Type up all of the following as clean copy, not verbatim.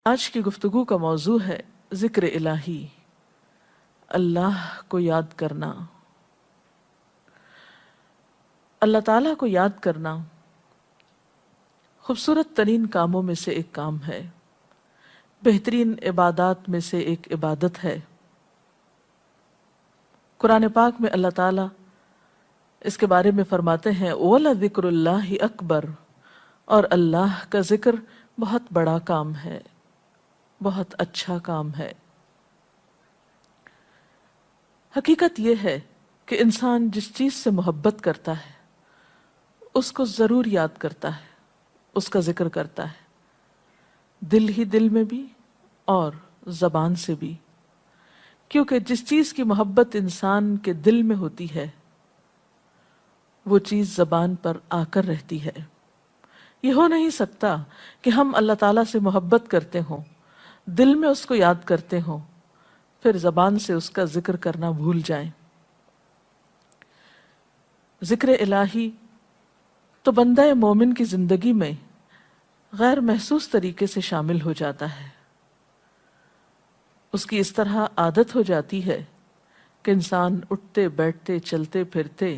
آج کی گفتگو کا موضوع ہے ذکر الہی، اللہ کو یاد کرنا۔ اللہ تعالیٰ کو یاد کرنا خوبصورت ترین کاموں میں سے ایک کام ہے، بہترین عبادات میں سے ایک عبادت ہے۔ قرآن پاک میں اللہ تعالیٰ اس کے بارے میں فرماتے ہیں وَلَذِكْرُ اللَّهِ أَكْبَرُ، اور اللہ کا ذکر بہت بڑا کام ہے، بہت اچھا کام ہے۔ حقیقت یہ ہے کہ انسان جس چیز سے محبت کرتا ہے اس کو ضرور یاد کرتا ہے، اس کا ذکر کرتا ہے، دل ہی دل میں بھی اور زبان سے بھی، کیونکہ جس چیز کی محبت انسان کے دل میں ہوتی ہے وہ چیز زبان پر آ کر رہتی ہے۔ یہ ہو نہیں سکتا کہ ہم اللہ تعالیٰ سے محبت کرتے ہوں، دل میں اس کو یاد کرتے ہوں، پھر زبان سے اس کا ذکر کرنا بھول جائیں۔ ذکر الہی تو بندہ مومن کی زندگی میں غیر محسوس طریقے سے شامل ہو جاتا ہے۔ اس کی اس طرح عادت ہو جاتی ہے کہ انسان اٹھتے بیٹھتے چلتے پھرتے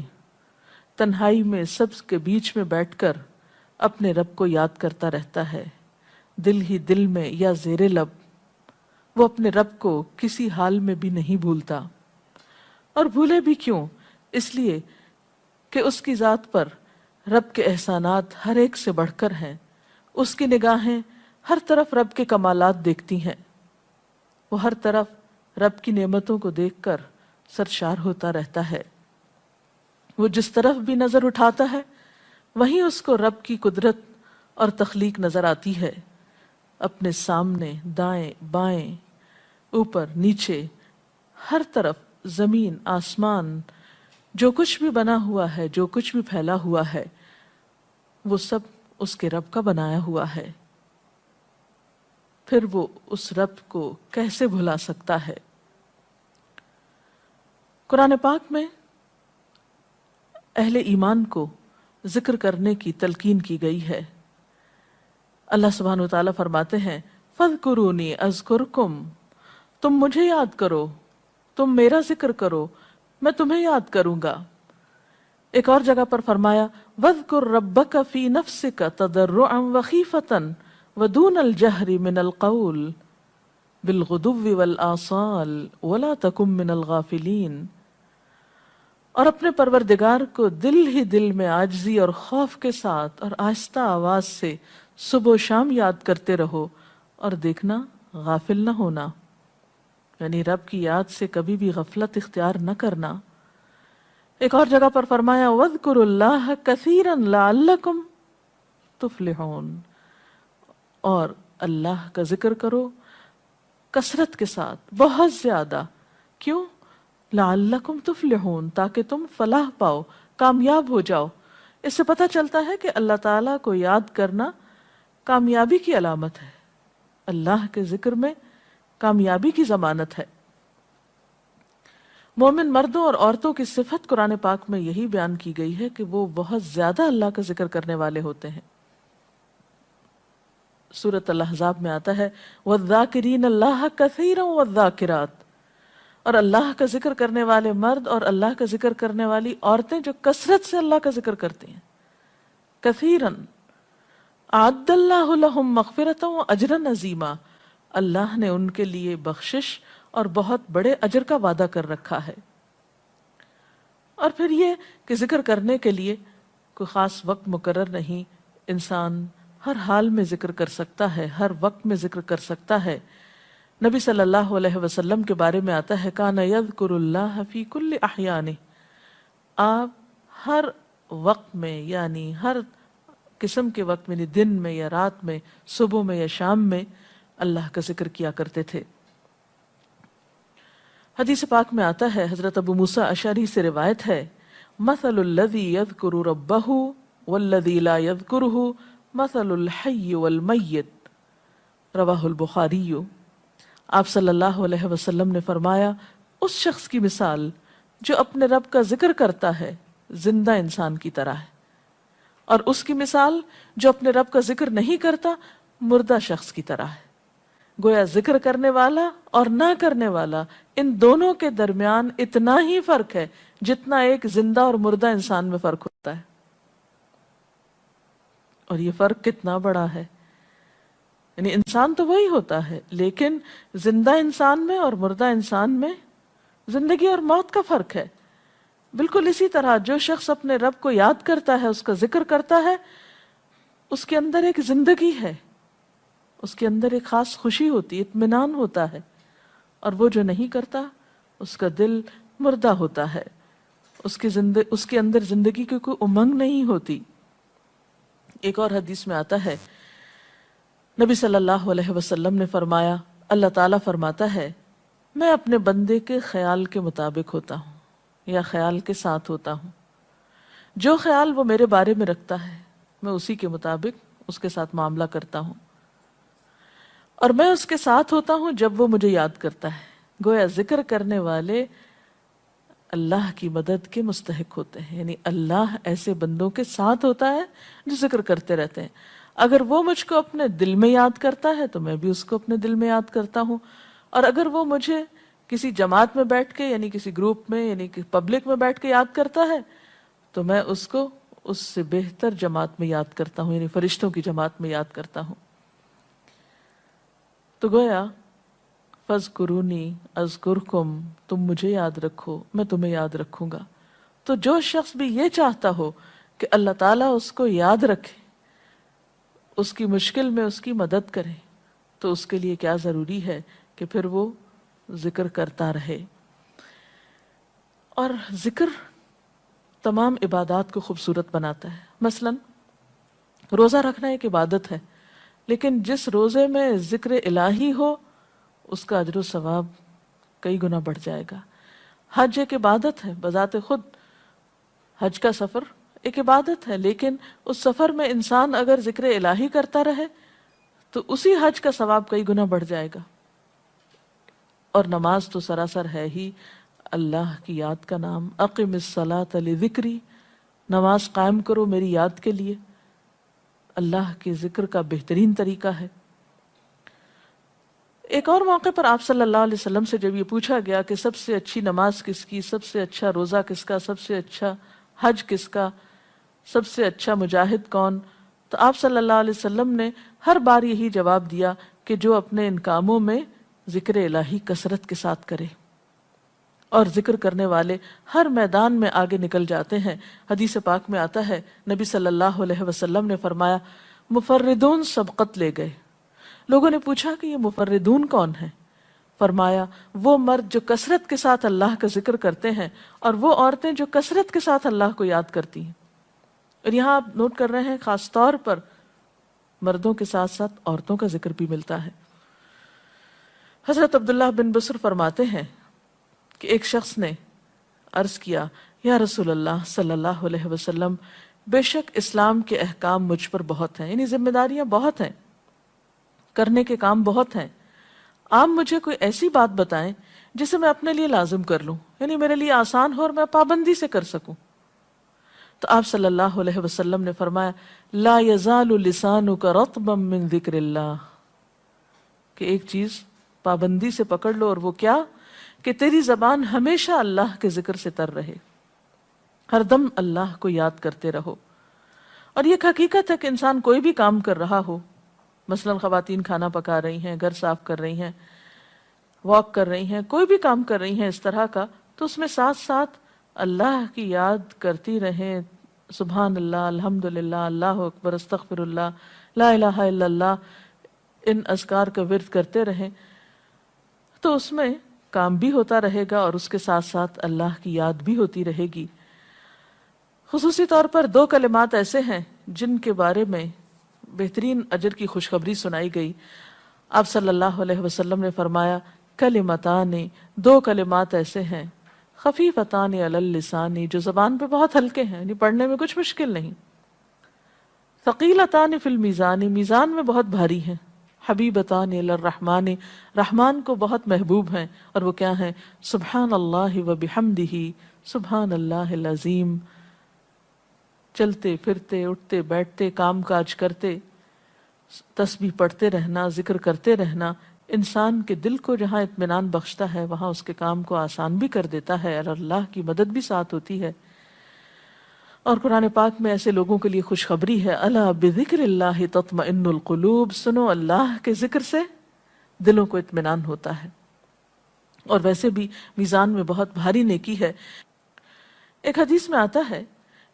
تنہائی میں سب کے بیچ میں بیٹھ کر اپنے رب کو یاد کرتا رہتا ہے، دل ہی دل میں یا زیر لب۔ وہ اپنے رب کو کسی حال میں بھی نہیں بھولتا، اور بھولے بھی کیوں؟ اس لیے کہ اس کی ذات پر رب کے احسانات ہر ایک سے بڑھ کر ہیں، اس کی نگاہیں ہر طرف رب کے کمالات دیکھتی ہیں، وہ ہر طرف رب کی نعمتوں کو دیکھ کر سرشار ہوتا رہتا ہے۔ وہ جس طرف بھی نظر اٹھاتا ہے وہیں اس کو رب کی قدرت اور تخلیق نظر آتی ہے۔ اپنے سامنے، دائیں بائیں، اوپر نیچے، ہر طرف زمین آسمان، جو کچھ بھی بنا ہوا ہے، جو کچھ بھی پھیلا ہوا ہے، وہ سب اس کے رب کا بنایا ہوا ہے۔ پھر وہ اس رب کو کیسے بھلا سکتا ہے؟ قرآن پاک میں اہل ایمان کو ذکر کرنے کی تلقین کی گئی ہے۔ اللہ سبحانہ وتعالیٰ فرماتے ہیں فَاذْكُرُونِي أَذْكُرْكُمْ، تم مجھے یاد کرو، تم میرا ذکر کرو، میں تمہیں یاد کروں گا۔ ایک اور جگہ پر فرمایا وَاذْكُرْ رَبَّكَ فِي نَفْسِكَ تَضَرُّعًا وَخِيفَةً وَدُونَ الْجَهْرِ مِنَ الْقَوْلِ بِالْغُدُوِّ وَالْآصَالِ وَلَا تَكُن مِّنَ الْغَافِلِينَ، اور اپنے پروردگار کو دل ہی دل میں عاجزی اور خوف کے ساتھ اور آہستہ آواز سے صبح و شام یاد کرتے رہو، اور دیکھنا غافل نہ ہونا، یعنی رب کی یاد سے کبھی بھی غفلت اختیار نہ کرنا۔ ایک اور جگہ پر فرمایا وَاذْكُرُوا اللَّهَ كَثِيرًا لَعَلَّكُمْ تُفْلِحُونَ، اور اللہ کا ذکر کرو کثرت کے ساتھ، بہت زیادہ۔ کیوں؟ لعلکم تفلحون، تاکہ تم فلاح پاؤ، کامیاب ہو جاؤ۔ اس سے پتہ چلتا ہے کہ اللہ تعالیٰ کو یاد کرنا کامیابی کی علامت ہے، اللہ کے ذکر میں کامیابی کی ضمانت ہے۔ مومن مردوں اور عورتوں کی صفت قرآن پاک میں یہی بیان کی گئی ہے کہ وہ بہت زیادہ اللہ کا ذکر کرنے والے ہوتے ہیں۔ سورۃ الاحزاب میں آتا ہے وَالذَّاكِرِينَ اللَّهَ كَثِيرًا وَالذَّاكِرَاتِ، اور اللہ کا ذکر کرنے والے مرد اور اللہ کا ذکر کرنے والی عورتیں جو کثرت سے اللہ کا ذکر کرتی ہیں۔ کثیراً اعد اللہ لہم مغفرۃ واجرا عظیما، اللہ نے ان کے لیے بخشش اور بہت بڑے اجر کا وعدہ کر رکھا ہے۔ اور پھر یہ کہ ذکر کرنے کے لیے کوئی خاص وقت مقرر نہیں، انسان ہر حال میں ذکر کر سکتا ہے، ہر وقت میں ذکر کر سکتا ہے۔ نبی صلی اللہ علیہ وسلم کے بارے میں آتا ہے کان یذکر اللہ فی کل احیانہ، آپ ہر وقت میں، یعنی ہر قسم کے وقت میں، یعنی دن میں یا رات میں، صبح میں یا شام میں اللہ کا ذکر کیا کرتے تھے۔ حدیث پاک میں آتا ہے، حضرت ابو موسیٰ اشعری سے روایت ہے مثل الذی یذکر ربہ والذی لا یذکرہ مثل الحی والمیت، رواہ البخاری۔ آپ صلی اللہ علیہ وسلم نے فرمایا اس شخص کی مثال جو اپنے رب کا ذکر کرتا ہے زندہ انسان کی طرح ہے، اور اس کی مثال جو اپنے رب کا ذکر نہیں کرتا مردہ شخص کی طرح ہے۔ گویا ذکر کرنے والا اور نہ کرنے والا ان دونوں کے درمیان اتنا ہی فرق ہے جتنا ایک زندہ اور مردہ انسان میں فرق ہوتا ہے. اور یہ فرق کتنا بڑا ہے. یعنی انسان تو وہی ہوتا ہے، لیکن زندہ انسان میں اور مردہ انسان میں زندگی اور موت کا فرق ہے. بالکل اسی طرح جو شخص اپنے رب کو یاد کرتا ہے، اس کا ذکر کرتا ہے، اس کے اندر ایک زندگی ہے، اس کے اندر ایک خاص خوشی ہوتی ہے، اطمینان ہوتا ہے. اور وہ جو نہیں کرتا اس کا دل مردہ ہوتا ہے، اس کے اندر زندگی کی کوئی امنگ نہیں ہوتی. ایک اور حدیث میں آتا ہے، نبی صلی اللہ علیہ وسلم نے فرمایا، اللہ تعالیٰ فرماتا ہے میں اپنے بندے کے خیال کے مطابق ہوتا ہوں یا خیال کے ساتھ ہوتا ہوں. جو خیال وہ میرے بارے میں رکھتا ہے میں اسی کے مطابق اس کے ساتھ معاملہ کرتا ہوں، اور میں اس کے ساتھ ہوتا ہوں جب وہ مجھے یاد کرتا ہے. گویا ذکر کرنے والے اللہ کی مدد کے مستحق ہوتے ہیں. یعنی اللہ ایسے بندوں کے ساتھ ہوتا ہے جو ذکر کرتے رہتے ہیں. اگر وہ مجھ کو اپنے دل میں یاد کرتا ہے تو میں بھی اس کو اپنے دل میں یاد کرتا ہوں، اور اگر وہ مجھے کسی جماعت میں بیٹھ کے یعنی کسی گروپ میں یعنی کہ پبلک میں بیٹھ کے یاد کرتا ہے تو میں اس کو اس سے بہتر جماعت میں یاد کرتا ہوں، یعنی فرشتوں کی جماعت میں یاد کرتا ہوں. تو گویا فَاذْكُرُونِي أَذْكُرْكُمْ، تم مجھے یاد رکھو میں تمہیں یاد رکھوں گا. تو جو شخص بھی یہ چاہتا ہو کہ اللہ تعالیٰ اس کو یاد رکھے، اس کی مشکل میں اس کی مدد کرے، تو اس کے لیے کیا ضروری ہے کہ پھر وہ ذکر کرتا رہے. اور ذکر تمام عبادات کو خوبصورت بناتا ہے. مثلا روزہ رکھنا ایک عبادت ہے، لیکن جس روزے میں ذکر الہی ہو اس کا اجر و ثواب کئی گنا بڑھ جائے گا. حج ایک عبادت ہے بذات خود، حج کا سفر ایک عبادت ہے، لیکن اس سفر میں انسان اگر ذکر الہی کرتا رہے تو اسی حج کا ثواب کئی گنا بڑھ جائے گا. اور نماز تو سراسر ہے ہی اللہ کی یاد کا نام. اقم الصلاۃ لذکری، نماز قائم کرو میری یاد کے لیے. اللہ کے ذکر کا بہترین طریقہ ہے. ایک اور موقع پر آپ صلی اللہ علیہ وسلم سے جب یہ پوچھا گیا کہ سب سے اچھی نماز کس کی، سب سے اچھا روزہ کس کا، سب سے اچھا حج کس کا، سب سے اچھا مجاہد کون، تو آپ صلی اللہ علیہ وسلم نے ہر بار یہی جواب دیا کہ جو اپنے ان کاموں میں ذکر الہی کثرت کے ساتھ کرے. اور ذکر کرنے والے ہر میدان میں آگے نکل جاتے ہیں. حدیث پاک میں آتا ہے نبی صلی اللہ علیہ وسلم نے فرمایا مفردون سبقت لے گئے. لوگوں نے پوچھا کہ یہ مفردون کون ہیں؟ فرمایا وہ مرد جو کثرت کے ساتھ اللہ کا ذکر کرتے ہیں اور وہ عورتیں جو کثرت کے ساتھ اللہ کو یاد کرتی ہیں. اور یہاں آپ نوٹ کر رہے ہیں خاص طور پر مردوں کے ساتھ ساتھ عورتوں کا ذکر بھی ملتا ہے. حضرت عبداللہ بن بصر فرماتے ہیں کہ ایک شخص نے عرض کیا یا رسول اللہ صلی اللہ علیہ وسلم، بے شک اسلام کے احکام مجھ پر بہت ہیں، یعنی ذمہ داریاں بہت ہیں، کرنے کے کام بہت ہیں. آپ مجھے کوئی ایسی بات بتائیں جسے میں اپنے لیے لازم کر لوں، یعنی میرے لیے آسان ہو اور میں پابندی سے کر سکوں. تو آپ صلی اللہ علیہ وسلم نے فرمایا لا یزال لسانک رطبا من ذکر اللہ، کہ ایک چیز پابندی سے پکڑ لو، اور وہ کیا کہ تیری زبان ہمیشہ اللہ کے ذکر سے تر رہے، ہر دم اللہ کو یاد کرتے رہو. اور یہ ایک حقیقت ہے کہ انسان کوئی بھی کام کر رہا ہو، مثلا خواتین کھانا پکا رہی ہیں، گھر صاف کر رہی ہیں، واک کر رہی ہیں، کوئی بھی کام کر رہی ہیں اس طرح کا، تو اس میں ساتھ ساتھ اللہ کی یاد کرتی رہیں. سبحان اللہ، الحمدللہ، اللہ اکبر، استغفر اللہ، لا الہ الا اللہ، ان اذکار کا ورد کرتے رہیں، تو اس میں کام بھی ہوتا رہے گا اور اس کے ساتھ ساتھ اللہ کی یاد بھی ہوتی رہے گی. خصوصی طور پر 2 کلمات ایسے ہیں جن کے بارے میں بہترین اجر کی خوشخبری سنائی گئی. آپ صلی اللہ علیہ وسلم نے فرمایا کلمتان، 2 کلمات ایسے ہیں خفیفتان علی اللسان، جو زبان پہ بہت ہلکے ہیں، یعنی پڑھنے میں کچھ مشکل نہیں، ثقیلتان فی المیزان، میزان میں بہت بھاری ہیں، حبیبتان الی الرحمن، رحمان کو بہت محبوب ہیں، اور وہ کیا ہیں؟ سبحان اللہ و بحمدہ، سبحان اللہ العظیم. چلتے پھرتے، اٹھتے بیٹھتے، کام کاج کرتے تسبیح پڑھتے رہنا، ذکر کرتے رہنا، انسان کے دل کو جہاں اطمینان بخشتا ہے وہاں اس کے کام کو آسان بھی کر دیتا ہے اور اللہ کی مدد بھی ساتھ ہوتی ہے۔ اور قرآن پاک میں ایسے لوگوں کے لیے خوشخبری ہے، الا بذکر اللہ تطمئن القلوب، سنو اللہ کے ذکر سے دلوں کو اطمینان ہوتا ہے، اور ویسے بھی میزان میں بہت بھاری نیکی ہے۔ ایک حدیث میں آتا ہے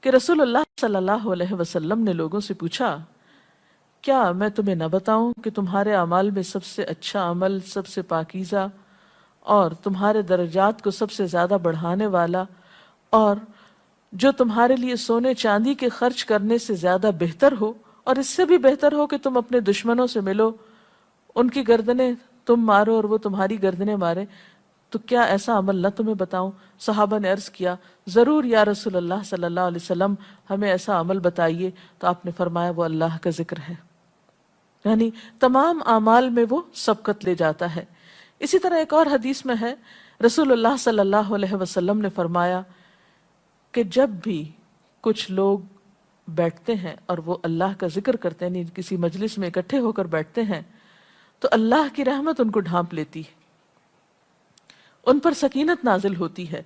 کہ رسول اللہ صلی اللہ علیہ وسلم نے لوگوں سے پوچھا، کیا میں تمہیں نہ بتاؤں کہ تمہارے اعمال میں سب سے اچھا عمل، سب سے پاکیزہ اور تمہارے درجات کو سب سے زیادہ بڑھانے والا، اور جو تمہارے لیے سونے چاندی کے خرچ کرنے سے زیادہ بہتر ہو، اور اس سے بھی بہتر ہو کہ تم اپنے دشمنوں سے ملو، ان کی گردنیں تم مارو اور وہ تمہاری گردنیں مارے، تو کیا ایسا عمل نہ تمہیں بتاؤں؟ صحابہ نے عرض کیا، ضرور یا رسول اللہ صلی اللہ علیہ وسلم، ہمیں ایسا عمل بتائیے۔ تو آپ نے فرمایا وہ اللہ کا ذکر ہے، یعنی تمام اعمال میں وہ سبقت لے جاتا ہے۔ اسی طرح ایک اور حدیث میں ہے، رسول اللہ صلی اللہ علیہ وسلم نے فرمایا کہ جب بھی کچھ لوگ بیٹھتے ہیں اور وہ اللہ کا ذکر کرتے ہیں، یعنی کسی مجلس میں اکٹھے ہو کر بیٹھتے ہیں، تو اللہ کی رحمت ان کو ڈھانپ لیتی ہے، ان پر سکینت نازل ہوتی ہے،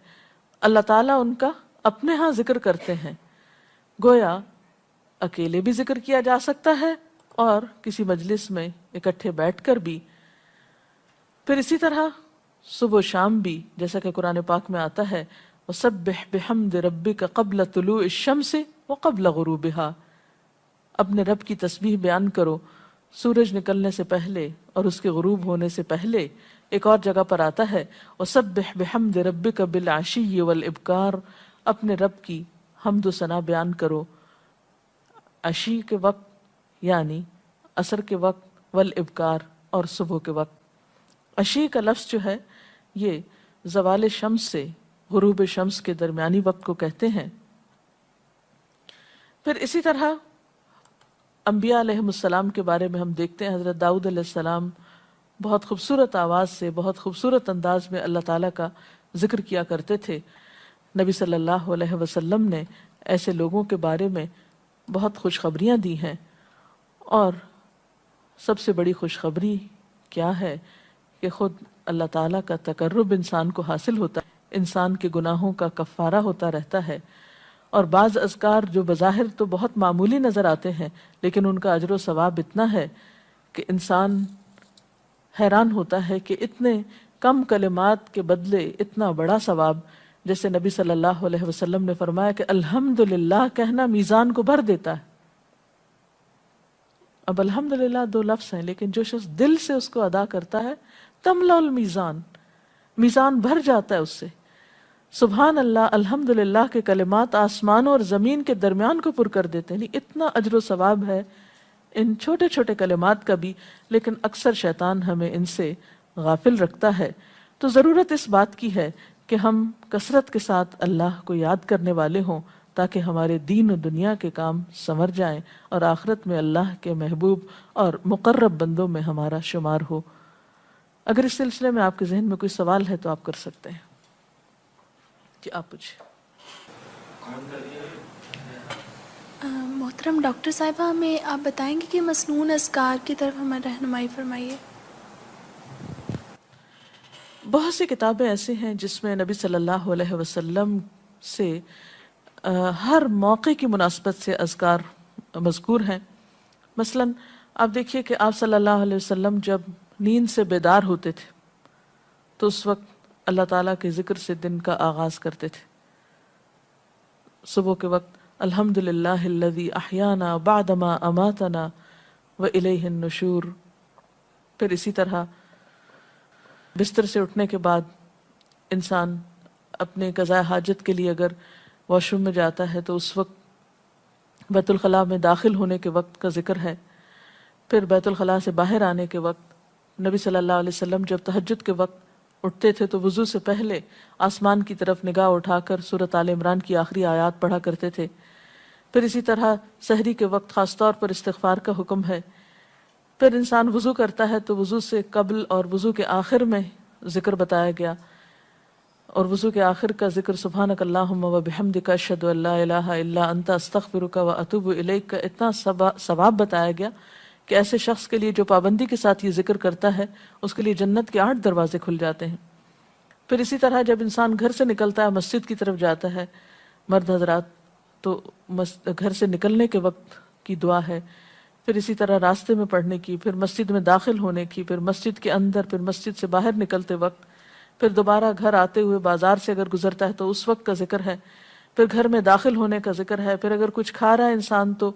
اللہ تعالیٰ ان کا اپنے ہاں ذکر کرتے ہیں۔ گویا اکیلے بھی ذکر کیا جا سکتا ہے اور کسی مجلس میں اکٹھے بیٹھ کر بھی۔ پھر اسی طرح صبح و شام بھی، جیسا کہ قرآن پاک میں آتا ہے، وَسَبِّحْ بِحَمْدِ رَبِّكَ قَبْلَ طُلُوعِ الشَّمْسِ وَقَبْلَ غُرُوبِهَا، اپنے رب کی تسبیح بیان کرو سورج نکلنے سے پہلے اور اس کے غروب ہونے سے پہلے۔ ایک اور جگہ پر آتا ہے وَسَبِّحْ بِحَمْدِ رَبِّكَ بِالْعَشِيِّ وَالْإِبْكَارِ، اپنے رب کی حمد و ثنا بیان کرو عشی کے وقت یعنی عصر کے وقت، والابکار اور صبح کے وقت۔ عشی کا لفظ جو ہے یہ زوال شمس سے غروب شمس کے درمیانی وقت کو کہتے ہیں۔ پھر اسی طرح انبیاء علیہ السلام کے بارے میں ہم دیکھتے ہیں، حضرت داؤد علیہ السلام بہت خوبصورت آواز سے، بہت خوبصورت انداز میں اللہ تعالیٰ کا ذکر کیا کرتے تھے۔ نبی صلی اللہ علیہ وسلم نے ایسے لوگوں کے بارے میں بہت خوشخبریاں دی ہیں، اور سب سے بڑی خوشخبری کیا ہے کہ خود اللہ تعالیٰ کا تقرب انسان کو حاصل ہوتا ہے، انسان کے گناہوں کا کفارہ ہوتا رہتا ہے، اور بعض اذکار جو بظاہر تو بہت معمولی نظر آتے ہیں لیکن ان کا اجر و ثواب اتنا ہے کہ انسان حیران ہوتا ہے کہ اتنے کم کلمات کے بدلے اتنا بڑا ثواب۔ جیسے نبی صلی اللہ علیہ وسلم نے فرمایا کہ الحمدللہ کہنا میزان کو بھر دیتا ہے۔ اب الحمدللہ دو لفظ ہیں، لیکن جو شخص دل سے اس کو ادا کرتا ہے تملا المیزان، میزان بھر جاتا ہے اس سے۔ سبحان اللہ، الحمدللہ کے کلمات آسمان اور زمین کے درمیان کو پر کر دیتے ہیں، اتنا اجر و ثواب ہے ان چھوٹے چھوٹے کلمات کا بھی، لیکن اکثر شیطان ہمیں ان سے غافل رکھتا ہے۔ تو ضرورت اس بات کی ہے کہ ہم کثرت کے ساتھ اللہ کو یاد کرنے والے ہوں، تاکہ ہمارے دین و دنیا کے کام سنور جائیں اور آخرت میں اللہ کے محبوب اور مقرب بندوں میں ہمارا شمار ہو۔ اگر اس سلسلے میں آپ کے ذہن میں کوئی سوال ہے تو آپ کر سکتے ہیں۔ جی آپ پوچھیں۔ محترم ڈاکٹر صاحبہ، ہمیں آپ بتائیں گے کہ مسنون اذکار کی طرف ہمیں رہنمائی فرمائیے۔ بہت سی کتابیں ایسے ہیں جس میں نبی صلی اللہ علیہ وسلم سے ہر موقع کی مناسبت سے اذکار مذکور ہیں۔ مثلا آپ دیکھیے کہ آپ صلی اللہ علیہ وسلم جب نیند سے بیدار ہوتے تھے تو اس وقت اللہ تعالیٰ کے ذکر سے دن کا آغاز کرتے تھے۔ صبح کے وقت الحمدللہ الذی احیانا بعدما اماتنا والیہ النشور۔ پھر اسی طرح بستر سے اٹھنے کے بعد انسان اپنے قضاء حاجت کے لیے اگر واش روم میں جاتا ہے تو اس وقت بیت الخلاء میں داخل ہونے کے وقت کا ذکر ہے۔ پھر بیت الخلاء سے باہر آنے کے وقت نبی صلی اللہ علیہ وسلم جب تہجد کے وقت اٹھتے تھے تو وضو سے پہلے آسمان کی طرف نگاہ اٹھا کر سورۃ آل عمران کی آخری آیات پڑھا کرتے تھے۔ پھر اسی طرح سحری کے وقت خاص طور پر استغفار کا حکم ہے۔ پھر انسان وضو کرتا ہے تو وضو سے قبل اور وضو کے آخر میں ذکر بتایا گیا، اور وضو کے آخر کا ذکر سبحانک اللہم و بحمدک اشہد ان لا الہ الا انت استغفرک و اتوب الیک کا اتنا ثواب بتایا گیا کہ ایسے شخص کے لیے جو پابندی کے ساتھ یہ ذکر کرتا ہے اس کے لیے جنت کے 8 دروازے کھل جاتے ہیں۔ پھر اسی طرح جب انسان گھر سے نکلتا ہے، مسجد کی طرف جاتا ہے، مرد حضرات، تو گھر سے نکلنے کے وقت کی دعا ہے، پھر اسی طرح راستے میں پڑھنے کی، پھر مسجد میں داخل ہونے کی، پھر مسجد کے اندر، پھر مسجد سے باہر نکلتے وقت، پھر دوبارہ گھر آتے ہوئے بازار سے اگر گزرتا ہے تو اس وقت کا ذکر ہے، پھر گھر میں داخل ہونے کا ذکر ہے، پھر اگر کچھ کھا رہا ہے انسان تو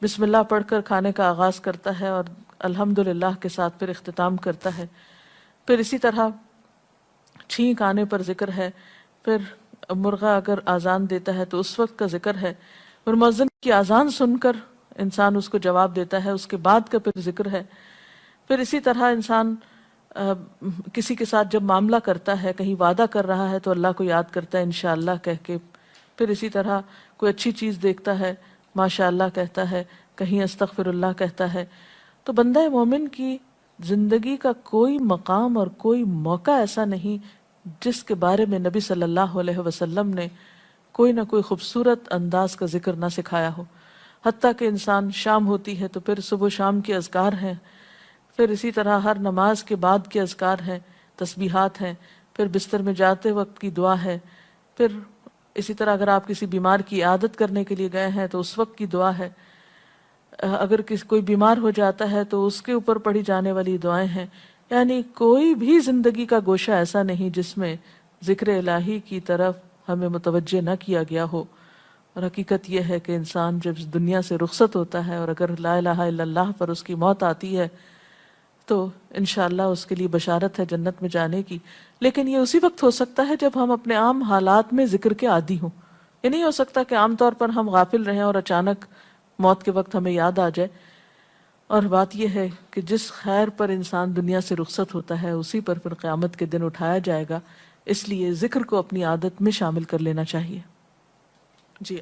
بسم اللہ پڑھ کر کھانے کا آغاز کرتا ہے اور الحمدللہ کے ساتھ پھر اختتام کرتا ہے، پھر اسی طرح چھینک آنے پر ذکر ہے، پھر مرغا اگر آزان دیتا ہے تو اس وقت کا ذکر ہے، پھر مؤذن کی آزان سن کر انسان اس کو جواب دیتا ہے، اس کے بعد کا پھر ذکر ہے، پھر اسی طرح انسان کسی کے ساتھ جب معاملہ کرتا ہے، کہیں وعدہ کر رہا ہے تو اللہ کو یاد کرتا ہے انشاءاللہ کہہ کے، پھر اسی طرح کوئی اچھی چیز دیکھتا ہے ماشاءاللہ کہتا ہے، کہیں استغفر اللہ کہتا ہے۔ تو بندہ مومن کی زندگی کا کوئی مقام اور کوئی موقع ایسا نہیں جس کے بارے میں نبی صلی اللہ علیہ وسلم نے کوئی نہ کوئی خوبصورت انداز کا ذکر نہ سکھایا ہو۔ حتیٰ کہ انسان شام ہوتی ہے تو پھر صبح شام کے اذکار ہیں، پھر اسی طرح ہر نماز کے بعد کے اذکار ہیں، تسبیحات ہیں، پھر بستر میں جاتے وقت کی دعا ہے، پھر اسی طرح اگر آپ کسی بیمار کی عیادت کرنے کے لیے گئے ہیں تو اس وقت کی دعا ہے، اگر کوئی بیمار ہو جاتا ہے تو اس کے اوپر پڑھی جانے والی دعائیں ہیں۔ یعنی کوئی بھی زندگی کا گوشہ ایسا نہیں جس میں ذکر الہی کی طرف ہمیں متوجہ نہ کیا گیا ہو۔ اور حقیقت یہ ہے کہ انسان جب اس دنیا سے رخصت ہوتا ہے اور اگر لا الہ الا اللہ پر اس کی موت آتی ہے تو انشاءاللہ اس کے لیے بشارت ہے جنت میں جانے کی، لیکن یہ اسی وقت ہو سکتا ہے جب ہم اپنے عام حالات میں ذکر کے عادی ہوں۔ یہ نہیں ہو سکتا کہ عام طور پر ہم غافل رہیں اور اچانک موت کے وقت ہمیں یاد آ جائے۔ اور بات یہ ہے کہ جس خیر پر انسان دنیا سے رخصت ہوتا ہے اسی پر پھر قیامت کے دن اٹھایا جائے گا، اس لیے ذکر کو اپنی عادت میں شامل کر لینا چاہیے۔ جی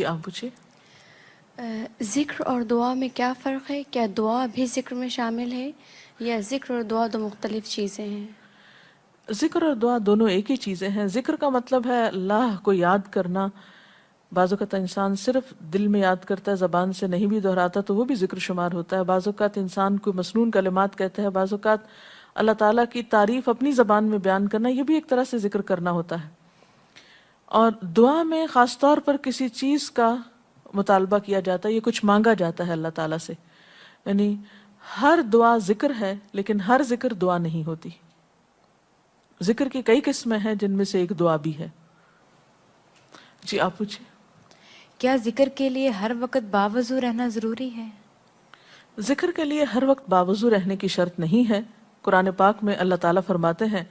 آپ پوچھیے۔ ذکر اور دعا میں کیا فرق ہے؟ کیا دعا بھی ذکر میں شامل ہے یا ذکر اور دعا دو مختلف چیزیں ہیں؟ ذکر اور دعا دونوں ایک ہی چیزیں ہیں۔ ذکر کا مطلب ہے اللہ کو یاد کرنا۔ بعض اوقات انسان صرف دل میں یاد کرتا ہے، زبان سے نہیں بھی دہراتا تو وہ بھی ذکر شمار ہوتا ہے۔ بعض اوقات انسان کوئی مسنون کلمات کہتا ہے، بعض اوقات اللہ تعالیٰ کی تعریف اپنی زبان میں بیان کرنا، یہ بھی ایک طرح سے ذکر کرنا ہوتا ہے۔ اور دعا میں خاص طور پر کسی چیز کا مطالبہ کیا جاتا ہے، یہ کچھ مانگا جاتا ہے اللہ تعالیٰ سے۔ یعنی ہر دعا ذکر ہے لیکن ہر ذکر دعا نہیں ہوتی۔ ذکر کی کئی قسمیں ہیں جن میں سے ایک دعا بھی ہے۔ جی آپ پوچھیں۔ کیا ذکر کے لیے ہر وقت باوضو رہنا ضروری ہے؟ ذکر کے لیے ہر وقت باوضو رہنے کی شرط نہیں ہے۔ قرآن پاک میں اللہ تعالیٰ فرماتے ہیں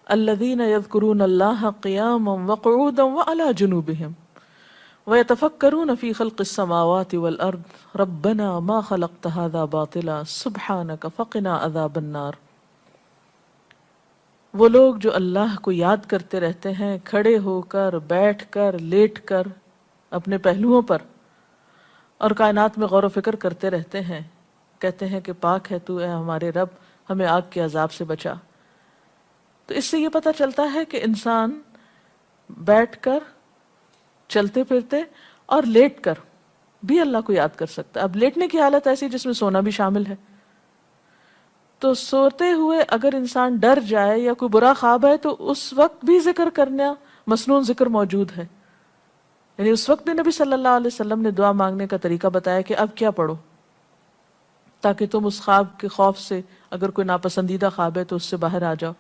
الذین یذکرون اللہ قیاما وقعودا وعلی جنوبہم وَيَتَفَكَّرُونَ فِي خَلْقِ السَّمَاوَاتِ وَالْأَرْضِ رَبَّنَا مَا خَلَقْتَ هَذَا بَاطِلًا سُبْحَانَكَ فَقِنَا عَذَابَ النَّارِ۔ وہ لوگ جو اللہ کو یاد کرتے رہتے ہیں کھڑے ہو کر، بیٹھ کر، لیٹ کر، اپنے پہلوؤں پر، اور کائنات میں غور و فکر کرتے رہتے ہیں، کہتے ہیں کہ پاک ہے تو اے ہمارے رب، ہمیں آگ کے عذاب سے بچا۔ تو اس سے یہ پتہ چلتا ہے کہ انسان بیٹھ کر، چلتے پھرتے اور لیٹ کر بھی اللہ کو یاد کر سکتا ہے۔ اب لیٹنے کی حالت ایسی جس میں سونا بھی شامل ہے، تو سوتے ہوئے اگر انسان ڈر جائے یا کوئی برا خواب ہے تو اس وقت بھی ذکر کرنا، مسنون ذکر موجود ہے۔ یعنی اس وقت بھی نبی صلی اللہ علیہ وسلم نے دعا مانگنے کا طریقہ بتایا کہ اب کیا پڑھو، تاکہ تم اس خواب کے خوف سے، اگر کوئی ناپسندیدہ خواب ہے تو اس سے باہر آ جاؤ۔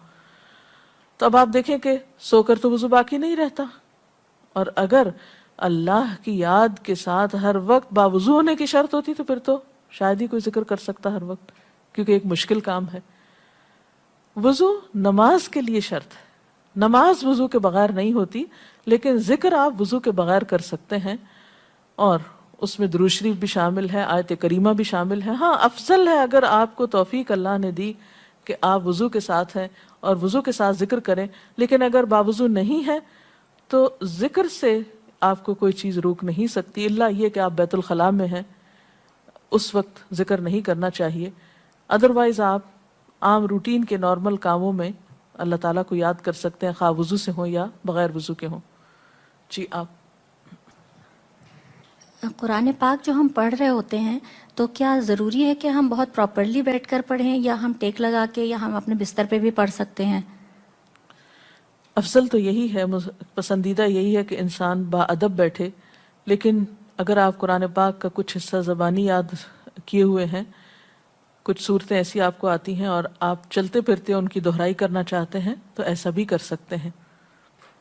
تو اب آپ دیکھیں کہ سو کر تو وضو باقی نہیں رہتا، اور اگر اللہ کی یاد کے ساتھ ہر وقت باوضو ہونے کی شرط ہوتی تو پھر تو شاید ہی کوئی ذکر کر سکتا ہر وقت، کیونکہ ایک مشکل کام ہے۔ وضو نماز کے لیے شرط ہے، نماز وضو کے بغیر نہیں ہوتی، لیکن ذکر آپ وضو کے بغیر کر سکتے ہیں، اور اس میں درود شریف بھی شامل ہے، آیت کریمہ بھی شامل ہے۔ ہاں افضل ہے اگر آپ کو توفیق اللہ نے دی کہ آپ وضو کے ساتھ ہیں اور وضو کے ساتھ ذکر کریں، لیکن اگر باوضو نہیں ہے تو ذکر سے آپ کو کوئی چیز روک نہیں سکتی، الا یہ کہ آپ بیت الخلاء میں ہیں، اس وقت ذکر نہیں کرنا چاہیے۔ ادروائز آپ عام روٹین کے نارمل کاموں میں اللہ تعالیٰ کو یاد کر سکتے ہیں، خواہ وضو سے ہوں یا بغیر وضو کے ہوں۔ جی آپ قرآن پاک جو ہم پڑھ رہے ہوتے ہیں تو کیا ضروری ہے کہ ہم بہت پراپرلی بیٹھ کر پڑھیں یا ہم ٹیک لگا کے یا ہم اپنے بستر پہ بھی پڑھ سکتے ہیں؟ افضل تو یہی ہے، پسندیدہ یہی ہے کہ انسان باادب بیٹھے، لیکن اگر آپ قرآن پاک کا کچھ حصہ زبانی یاد کیے ہوئے ہیں، کچھ صورتیں ایسی آپ کو آتی ہیں اور آپ چلتے پھرتے ان کی دہرائی کرنا چاہتے ہیں تو ایسا بھی کر سکتے ہیں۔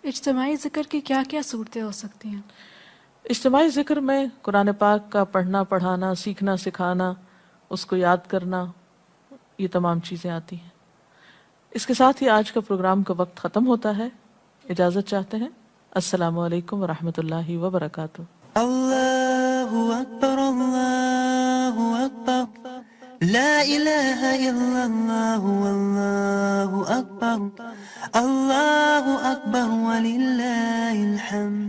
اجتماعی ذکر کی کیا کیا صورتیں ہو سکتی ہیں؟ اجتماعی ذکر میں قرآن پاک کا پڑھنا، پڑھانا، سیکھنا، سکھانا، اس کو یاد کرنا، یہ تمام چیزیں آتی ہیں۔ اس کے ساتھ ہی آج کا پروگرام کا وقت ختم ہوتا ہے، اجازت چاہتے ہیں۔ السلام علیکم ورحمۃ اللہ وبرکاتہ۔ اللہ اکبر، اللہ اکبر، لا الہ الا اللہ، اللہ اکبر، اللہ اکبر وللہ الحمد۔